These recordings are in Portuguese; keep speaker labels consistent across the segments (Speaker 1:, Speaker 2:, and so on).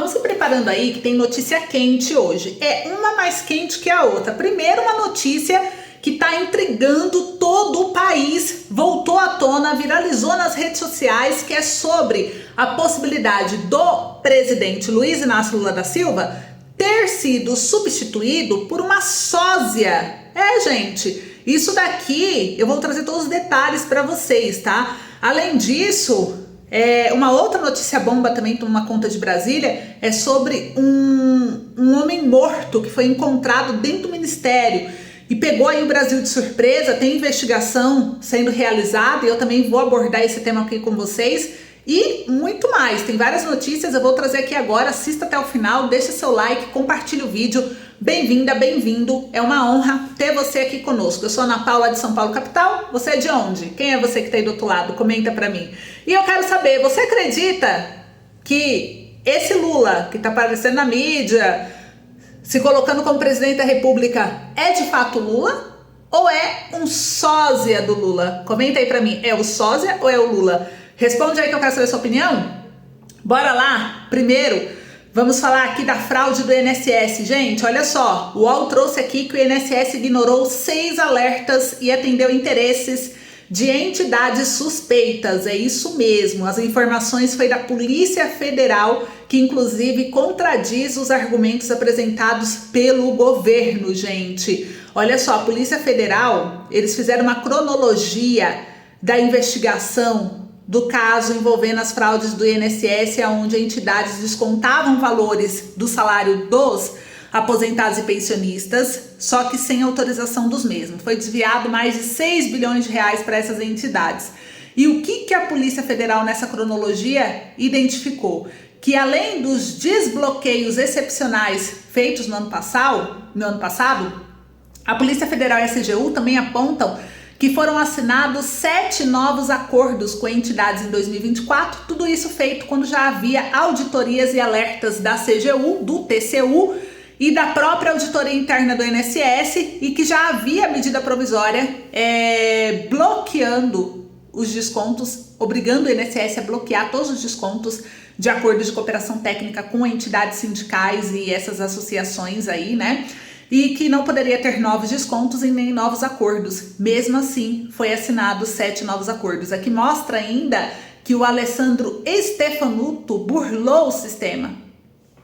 Speaker 1: vamos se preparando aí que tem notícia quente hoje. É uma mais quente que a outra. Primeiro, uma notícia que está intrigando todo o país, voltou à tona, viralizou nas redes sociais, que é sobre a possibilidade do presidente Luiz Inácio Lula da Silva ter sido substituído por uma sósia. Gente, isso daqui eu vou trazer todos os detalhes para vocês, tá? Além disso, uma outra notícia bomba também para uma conta de Brasília é sobre um homem morto que foi encontrado dentro do ministério e pegou aí o Brasil de surpresa. Tem investigação sendo realizada e eu também vou abordar esse tema aqui com vocês e muito mais. Tem várias notícias, eu vou trazer aqui agora. Assista até o final, deixa seu like, compartilhe o vídeo. Bem-vinda, bem-vindo, é uma honra ter você aqui conosco. Eu sou Ana Paula de São Paulo, capital. Você é de onde? Quem é você que está aí do outro lado? Comenta pra mim. E eu quero saber, você acredita que esse Lula que tá aparecendo na mídia, se colocando como presidente da República, é de fato Lula? Ou é um sósia do Lula? Comenta aí pra mim, é o sósia ou é o Lula? Responde aí que eu quero saber a sua opinião. Bora lá? Primeiro, vamos falar aqui da fraude do INSS. Gente, olha só, o UOL trouxe aqui que o INSS ignorou 6 alertas e atendeu interesses de entidades suspeitas. É isso mesmo, as informações foi da Polícia Federal, que inclusive contradiz os argumentos apresentados pelo governo, gente. Olha só, a Polícia Federal, eles fizeram uma cronologia da investigação do caso envolvendo as fraudes do INSS, onde entidades descontavam valores do salário dos aposentados e pensionistas, só que sem autorização dos mesmos. Foi desviado mais de 6 bilhões de reais para essas entidades. E o que a Polícia Federal nessa cronologia identificou? Que além dos desbloqueios excepcionais feitos no ano passado, a Polícia Federal e a CGU também apontam que foram assinados 7 novos acordos com entidades em 2024, tudo isso feito quando já havia auditorias e alertas da CGU, do TCU e da própria auditoria interna do INSS, e que já havia medida provisória bloqueando os descontos, obrigando o INSS a bloquear todos os descontos de acordos de cooperação técnica com entidades sindicais e essas associações aí, né? E que não poderia ter novos descontos e nem novos acordos. Mesmo assim, foi assinado 7 novos acordos. Aqui mostra ainda que o Alessandro Stefanuto burlou o sistema.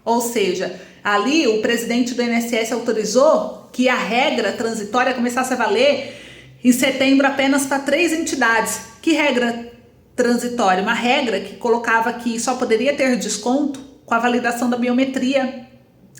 Speaker 1: Ou seja, ali o presidente do INSS autorizou que a regra transitória começasse a valer em setembro apenas para 3 entidades. Que regra transitória? Uma regra que colocava que só poderia ter desconto com a validação da biometria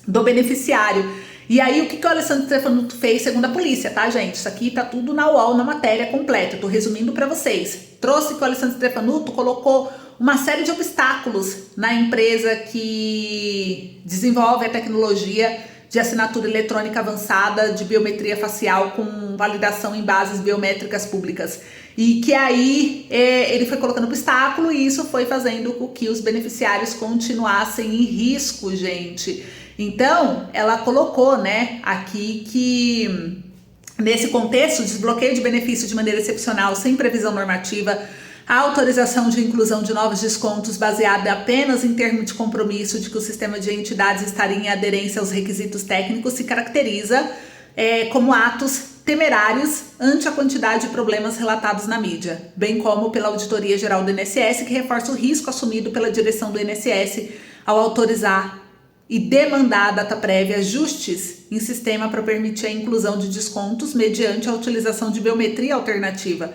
Speaker 1: do beneficiário. E aí, o que o Alessandro Stefanuto fez, segundo a polícia, tá, gente? Isso aqui tá tudo na UOL, na matéria completa. Eu tô resumindo para vocês. Trouxe que o Alessandro Stefanuto colocou uma série de obstáculos na empresa que desenvolve a tecnologia de assinatura eletrônica avançada de biometria facial com validação em bases biométricas públicas. E que aí ele foi colocando obstáculo e isso foi fazendo com que os beneficiários continuassem em risco, gente. Então, ela colocou, né, aqui que nesse contexto, desbloqueio de benefício de maneira excepcional, sem previsão normativa, a autorização de inclusão de novos descontos baseada apenas em termo de compromisso de que o sistema de entidades estaria em aderência aos requisitos técnicos se caracteriza como atos temerários ante a quantidade de problemas relatados na mídia, bem como pela Auditoria Geral do INSS, que reforça o risco assumido pela direção do INSS ao autorizar e demandar a data prévia ajustes em sistema para permitir a inclusão de descontos mediante a utilização de biometria alternativa,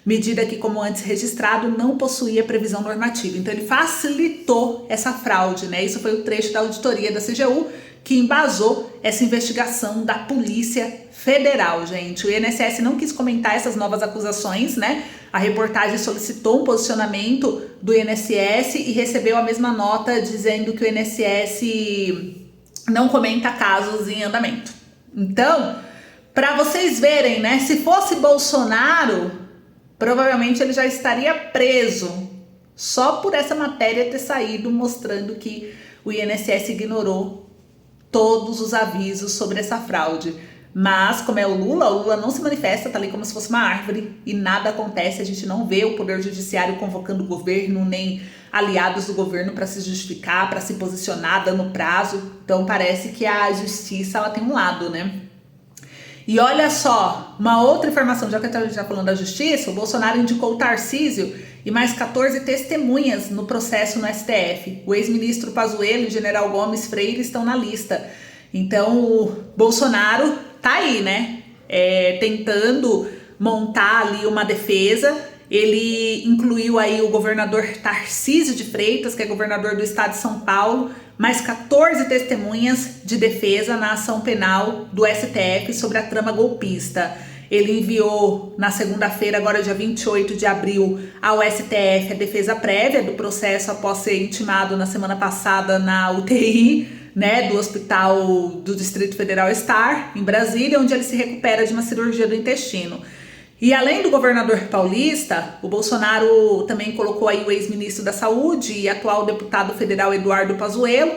Speaker 1: medida que, como antes registrado, não possuía previsão normativa. Então ele facilitou essa fraude, né? Isso foi o trecho da auditoria da CGU que embasou essa investigação da Polícia Federal, gente. O INSS não quis comentar essas novas acusações, né? A reportagem solicitou um posicionamento do INSS e recebeu a mesma nota dizendo que o INSS não comenta casos em andamento. Então, para vocês verem, né? Se fosse Bolsonaro, provavelmente ele já estaria preso só por essa matéria ter saído mostrando que o INSS ignorou todos os avisos sobre essa fraude. Mas, como é o Lula não se manifesta, tá ali como se fosse uma árvore e nada acontece. A gente não vê o Poder Judiciário convocando o governo, nem aliados do governo para se justificar, para se posicionar, dando prazo. Então, parece que a justiça, ela tem um lado, né? E olha só, uma outra informação, já que a gente tá falando da justiça, o Bolsonaro indicou o Tarcísio e mais 14 testemunhas no processo no STF. O ex-ministro Pazuello e o general Gomes Freire estão na lista. Então, o Bolsonaro tá aí, né? Tentando montar ali uma defesa. Ele incluiu aí o governador Tarcísio de Freitas, que é governador do estado de São Paulo, mais 14 testemunhas de defesa na ação penal do STF sobre a trama golpista. Ele enviou na segunda-feira, agora dia 28 de abril, ao STF a defesa prévia do processo após ser intimado na semana passada na UTI, né, do Hospital do Distrito Federal Star, em Brasília, onde ele se recupera de uma cirurgia do intestino. E além do governador paulista, o Bolsonaro também colocou aí o ex-ministro da Saúde e atual deputado federal Eduardo Pazuello,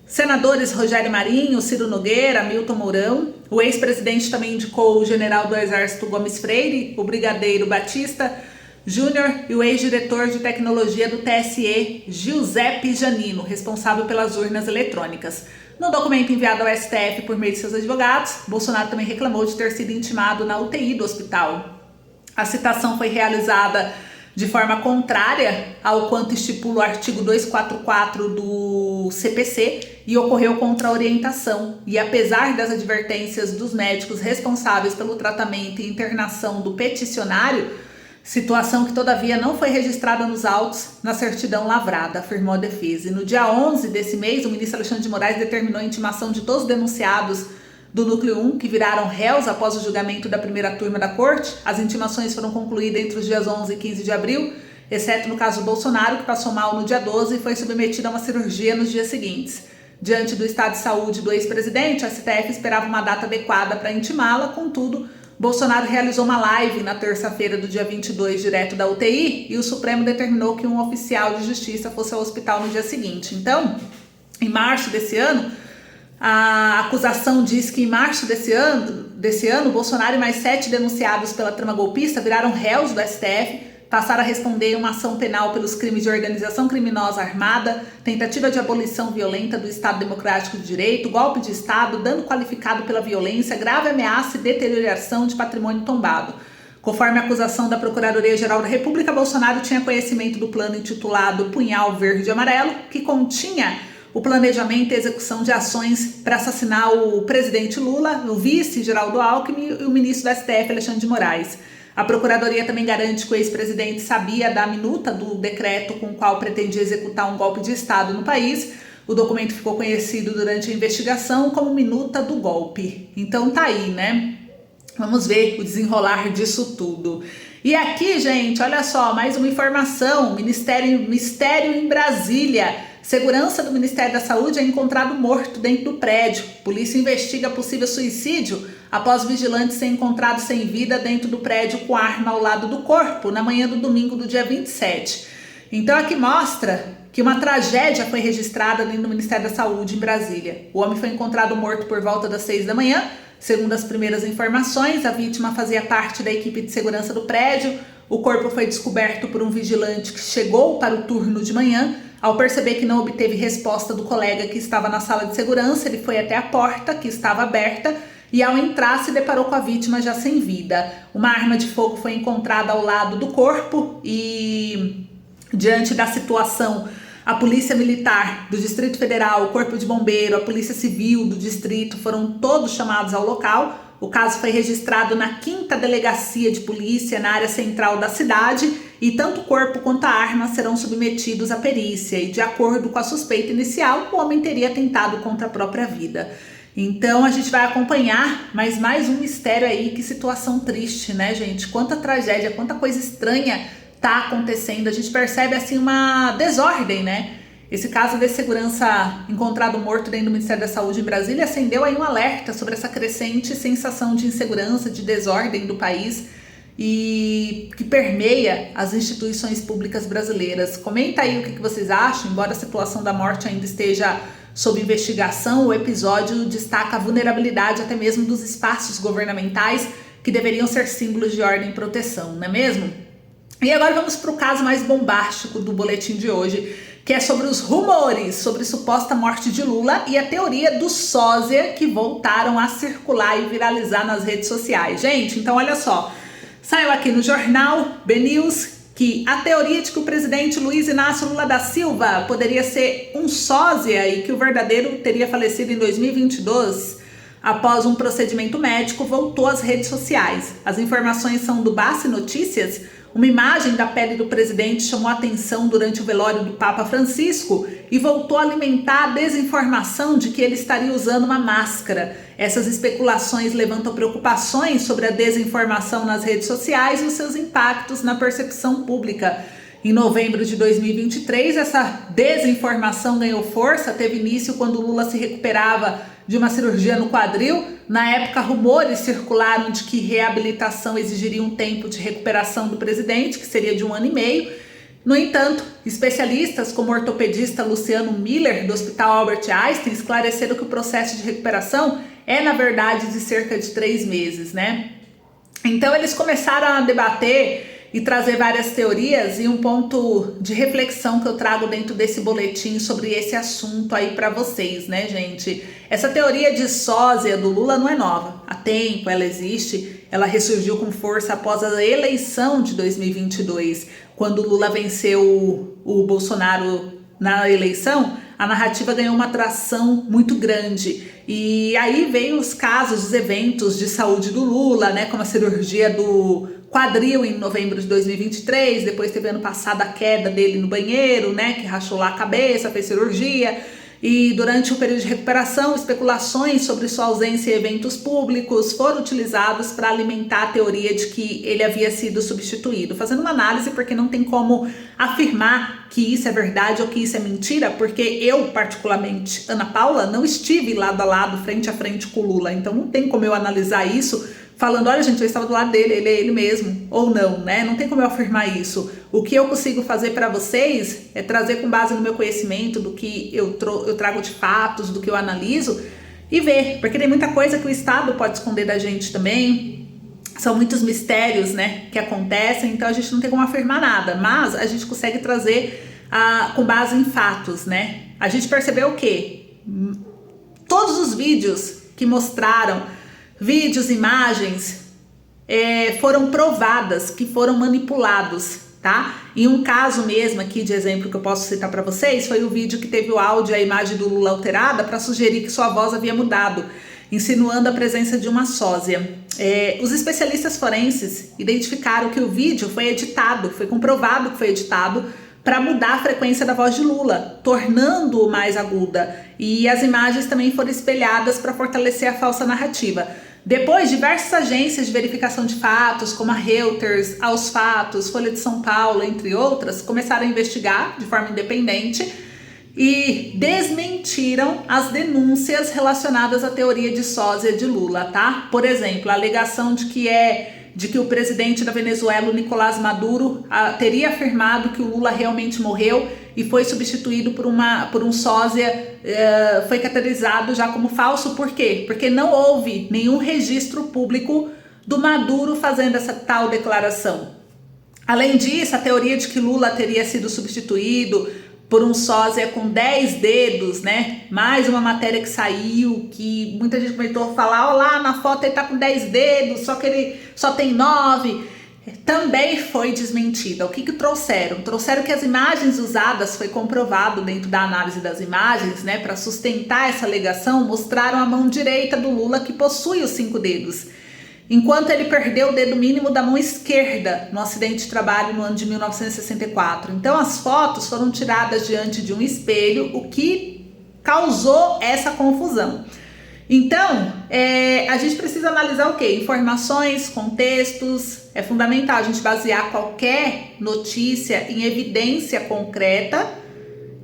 Speaker 1: senadores Rogério Marinho, Ciro Nogueira, Milton Mourão. O ex-presidente também indicou o general do Exército Gomes Freire, o brigadeiro Batista Júnior e o ex-diretor de tecnologia do TSE, Giuseppe Janino, responsável pelas urnas eletrônicas. No documento enviado ao STF por meio de seus advogados, Bolsonaro também reclamou de ter sido intimado na UTI do hospital. A citação foi realizada de forma contrária ao quanto estipula o artigo 244 do CPC e ocorreu contra a orientação. E apesar das advertências dos médicos responsáveis pelo tratamento e internação do peticionário, situação que todavia não foi registrada nos autos na certidão lavrada, afirmou a defesa. E no dia 11 desse mês, o ministro Alexandre de Moraes determinou a intimação de todos os denunciados do Núcleo 1, que viraram réus após o julgamento da primeira turma da corte. As intimações foram concluídas entre os dias 11 e 15 de abril, exceto no caso do Bolsonaro, que passou mal no dia 12 e foi submetido a uma cirurgia nos dias seguintes. Diante do estado de saúde do ex-presidente, a STF esperava uma data adequada para intimá-la, contudo, Bolsonaro realizou uma live na terça-feira do dia 22, direto da UTI, e o Supremo determinou que um oficial de justiça fosse ao hospital no dia seguinte. Então, em março desse ano, a acusação diz que em março desse ano, Bolsonaro e mais 7 denunciados pela trama golpista viraram réus do STF, passaram a responder uma ação penal pelos crimes de organização criminosa armada, tentativa de abolição violenta do Estado Democrático de Direito, golpe de Estado, dano qualificado pela violência, grave ameaça e deterioração de patrimônio tombado. Conforme a acusação da Procuradoria-Geral da República, Bolsonaro tinha conhecimento do plano intitulado Punhal Verde e Amarelo, que continha o planejamento e execução de ações para assassinar o presidente Lula, o vice Geraldo Alckmin e o ministro do STF, Alexandre de Moraes. A Procuradoria também garante que o ex-presidente sabia da minuta do decreto com o qual pretendia executar um golpe de Estado no país. O documento ficou conhecido durante a investigação como minuta do golpe. Então tá aí, né? Vamos ver o desenrolar disso tudo. E aqui, gente, olha só, mais uma informação. Mistério em Brasília. Segurança do Ministério da Saúde é encontrado morto dentro do prédio. Polícia investiga possível suicídio após vigilante ser encontrado sem vida dentro do prédio com arma ao lado do corpo na manhã do domingo do dia 27. Então aqui mostra que uma tragédia foi registrada dentro do Ministério da Saúde em Brasília. O homem foi encontrado morto por volta das 6 da manhã. Segundo as primeiras informações, a vítima fazia parte da equipe de segurança do prédio. O corpo foi descoberto por um vigilante que chegou para o turno de manhã. Ao perceber que não obteve resposta do colega que estava na sala de segurança, ele foi até a porta, que estava aberta, e ao entrar se deparou com a vítima já sem vida. Uma arma de fogo foi encontrada ao lado do corpo e, diante da situação, a Polícia Militar do Distrito Federal, o Corpo de Bombeiro, a Polícia Civil do Distrito foram todos chamados ao local. O caso foi registrado na 5ª Delegacia de Polícia, na área central da cidade, e tanto o corpo quanto a arma serão submetidos à perícia. E de acordo com a suspeita inicial, o homem teria atentado contra a própria vida. Então a gente vai acompanhar, mas mais um mistério aí, que situação triste, né, gente? Quanta tragédia, quanta coisa estranha tá acontecendo. A gente percebe assim uma desordem, né? Esse caso de segurança encontrado morto dentro do Ministério da Saúde em Brasília acendeu aí um alerta sobre essa crescente sensação de insegurança, de desordem do país e que permeia as instituições públicas brasileiras. Comenta aí o que vocês acham, embora a situação da morte ainda esteja sob investigação, o episódio destaca a vulnerabilidade até mesmo dos espaços governamentais que deveriam ser símbolos de ordem e proteção, não é mesmo? E agora vamos para o caso mais bombástico do boletim de hoje, que é sobre os rumores sobre suposta morte de Lula e a teoria do sósia que voltaram a circular e viralizar nas redes sociais. Gente, então olha só, saiu aqui no jornal BNews que a teoria de que o presidente Luiz Inácio Lula da Silva poderia ser um sósia e que o verdadeiro teria falecido em 2022 após um procedimento médico voltou às redes sociais. As informações são do Bassi Notícias. Uma imagem da pele do presidente chamou a atenção durante o velório do Papa Francisco e voltou a alimentar a desinformação de que ele estaria usando uma máscara. Essas especulações levantam preocupações sobre a desinformação nas redes sociais e os seus impactos na percepção pública. Em novembro de 2023, essa desinformação ganhou força, teve início quando Lula se recuperava de uma cirurgia no quadril. Na época, rumores circularam de que reabilitação exigiria um tempo de recuperação do presidente, que seria de 1 ano e meio. No entanto, especialistas como o ortopedista Luciano Miller, do Hospital Albert Einstein, esclareceram que o processo de recuperação é, na verdade, de cerca de 3 meses, né? Então, eles começaram a debater e trazer várias teorias, e um ponto de reflexão que eu trago dentro desse boletim sobre esse assunto aí para vocês, né, gente? Essa teoria de sósia do Lula não é nova. Há tempo ela existe, ela ressurgiu com força após a eleição de 2022. Quando o Lula venceu o Bolsonaro na eleição, a narrativa ganhou uma atração muito grande. E aí veio os casos, os eventos de saúde do Lula, né, como a cirurgia do quadril em novembro de 2023, depois teve ano passado a queda dele no banheiro, né, que rachou lá a cabeça, fez cirurgia, e durante o período de recuperação, especulações sobre sua ausência em eventos públicos foram utilizados para alimentar a teoria de que ele havia sido substituído. Fazendo uma análise, porque não tem como afirmar que isso é verdade ou que isso é mentira, porque eu, particularmente, Ana Paula, não estive lado a lado, frente a frente com o Lula, então não tem como eu analisar isso falando, olha gente, eu estava do lado dele, ele é ele mesmo, ou não, né? Não tem como eu afirmar isso. O que eu consigo fazer para vocês é trazer com base no meu conhecimento, do que eu trago de fatos, do que eu analiso, e ver, porque tem muita coisa que o Estado pode esconder da gente também, são muitos mistérios, né, que acontecem, então a gente não tem como afirmar nada, mas a gente consegue trazer com base em fatos, né? A gente percebeu o quê? Todos os vídeos que mostraram, vídeos, imagens, foram provadas que foram manipulados, tá? E um caso mesmo aqui de exemplo que eu posso citar para vocês foi o vídeo que teve o áudio e a imagem do Lula alterada para sugerir que sua voz havia mudado, insinuando a presença de uma sósia. Os especialistas forenses identificaram que o vídeo foi editado, foi comprovado que foi editado para mudar a frequência da voz de Lula, tornando-o mais aguda. E as imagens também foram espelhadas para fortalecer a falsa narrativa. Depois, diversas agências de verificação de fatos, como a Reuters, Aos Fatos, Folha de São Paulo, entre outras, começaram a investigar de forma independente e desmentiram as denúncias relacionadas à teoria de sósia de Lula, tá? Por exemplo, a alegação de que o presidente da Venezuela, Nicolás Maduro, teria afirmado que o Lula realmente morreu e foi substituído por um sósia, foi caracterizado já como falso. Por quê? Porque não houve nenhum registro público do Maduro fazendo essa tal declaração. Além disso, a teoria de que Lula teria sido substituído por um sósia com 10 dedos, né? Mais uma matéria que saiu, que muita gente comentou, falar, ó lá, na foto ele tá com 10 dedos, só que ele só tem 9. Também foi desmentida. O que trouxeram? Trouxeram que as imagens usadas, foi comprovado dentro da análise das imagens, né? Para sustentar essa alegação, mostraram a mão direita do Lula que possui os 5 dedos, enquanto ele perdeu o dedo mínimo da mão esquerda no acidente de trabalho no ano de 1964. Então as fotos foram tiradas diante de um espelho, o que causou essa confusão. Então, a gente precisa analisar o quê? Informações, contextos. É fundamental a gente basear qualquer notícia em evidência concreta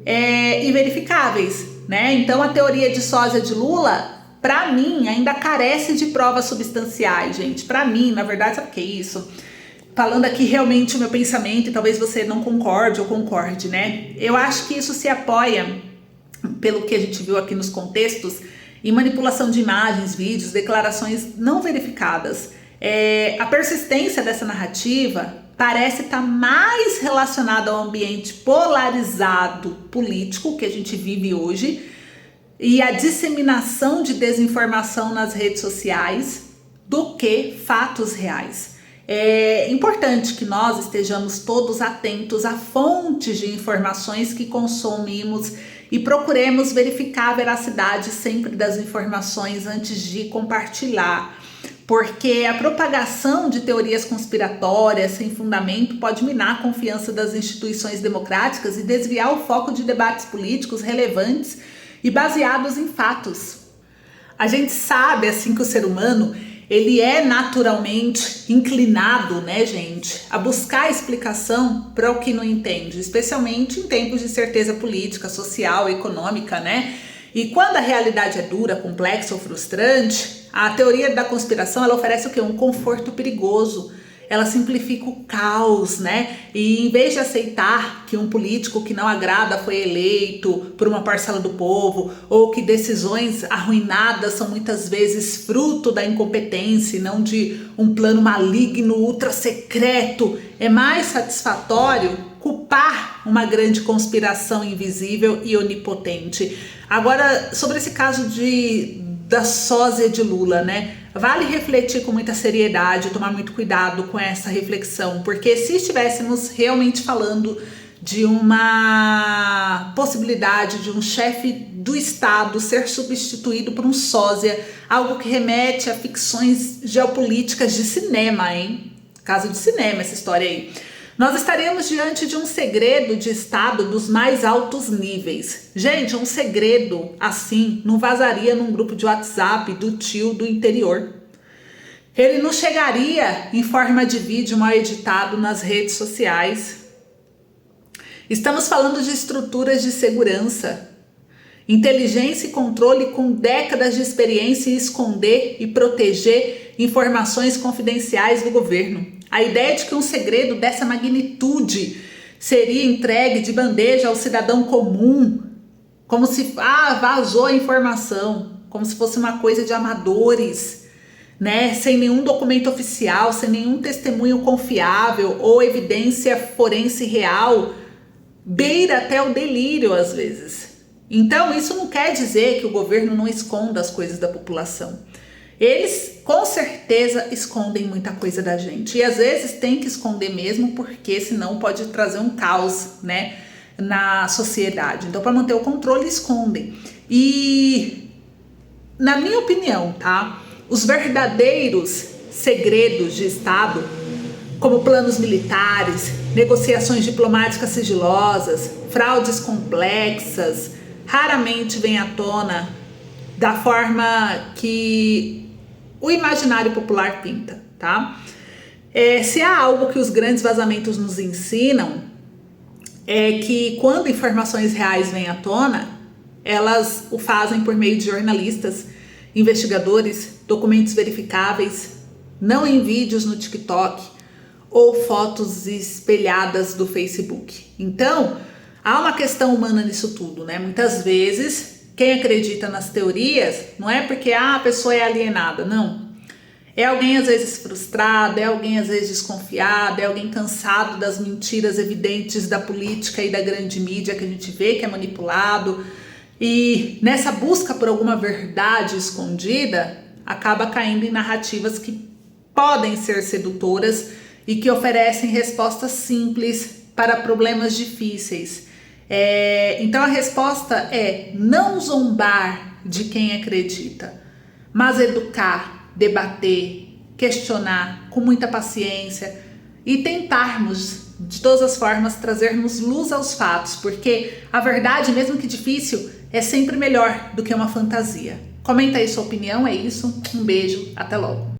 Speaker 1: e verificáveis, né? Então a teoria de sósia de Lula, para mim, ainda carece de provas substanciais, gente. Para mim, na verdade, sabe o que é isso? Falando aqui realmente o meu pensamento, e talvez você não concorde ou concorde, né? Eu acho que isso se apoia pelo que a gente viu aqui nos contextos, e manipulação de imagens, vídeos, declarações não verificadas. A persistência dessa narrativa parece estar mais relacionada ao ambiente polarizado político que a gente vive hoje e a disseminação de desinformação nas redes sociais do que fatos reais. É importante que nós estejamos todos atentos a fontes de informações que consumimos e procuremos verificar a veracidade sempre das informações antes de compartilhar, porque a propagação de teorias conspiratórias sem fundamento pode minar a confiança das instituições democráticas e desviar o foco de debates políticos relevantes e baseados em fatos. A gente sabe assim que o ser humano ele é naturalmente inclinado, né, gente, a buscar explicação para o que não entende, especialmente em tempos de certeza política, social, econômica, né? E quando a realidade é dura, complexa ou frustrante, a teoria da conspiração ela oferece o quê? Um conforto perigoso. Ela simplifica o caos, né? E em vez de aceitar que um político que não agrada foi eleito por uma parcela do povo, ou que decisões arruinadas são muitas vezes fruto da incompetência e não de um plano maligno, ultra secreto, é mais satisfatório culpar uma grande conspiração invisível e onipotente. Agora, sobre esse caso da sósia de Lula, né? Vale refletir com muita seriedade, tomar muito cuidado com essa reflexão, porque se estivéssemos realmente falando de uma possibilidade de um chefe do Estado ser substituído por um sósia, algo que remete a ficções geopolíticas de cinema, hein? Caso de cinema, essa história aí. Nós estaríamos diante de um segredo de Estado dos mais altos níveis. Gente, um segredo assim não vazaria num grupo de WhatsApp do tio do interior. Ele não chegaria em forma de vídeo mal editado nas redes sociais. Estamos falando de estruturas de segurança, inteligência e controle com décadas de experiência em esconder e proteger informações confidenciais do governo. A ideia de que um segredo dessa magnitude seria entregue de bandeja ao cidadão comum, como se vazou a informação, como se fosse uma coisa de amadores, né? Sem nenhum documento oficial, sem nenhum testemunho confiável ou evidência forense real, beira até o delírio às vezes. Então isso não quer dizer que o governo não esconda as coisas da população. Eles com certeza escondem muita coisa da gente e às vezes tem que esconder mesmo, porque senão pode trazer um caos, né, na sociedade. Então, para manter o controle, escondem. E na minha opinião, tá, os verdadeiros segredos de Estado, como planos militares, negociações diplomáticas sigilosas, fraudes complexas, raramente vêm à tona da forma que o imaginário popular pinta, tá? Se há algo que os grandes vazamentos nos ensinam, é que quando informações reais vêm à tona, elas o fazem por meio de jornalistas, investigadores, documentos verificáveis, não em vídeos no TikTok ou fotos espelhadas do Facebook. Então, há uma questão humana nisso tudo, né? Muitas vezes quem acredita nas teorias não é porque a pessoa é alienada, não. É alguém às vezes frustrado, é alguém às vezes desconfiado, é alguém cansado das mentiras evidentes da política e da grande mídia que a gente vê que é manipulado. E nessa busca por alguma verdade escondida, acaba caindo em narrativas que podem ser sedutoras e que oferecem respostas simples para problemas difíceis. Então a resposta é não zombar de quem acredita, mas educar, debater, questionar com muita paciência e tentarmos de todas as formas trazermos luz aos fatos, porque a verdade, mesmo que difícil, é sempre melhor do que uma fantasia. Comenta aí sua opinião, é isso, um beijo, até logo.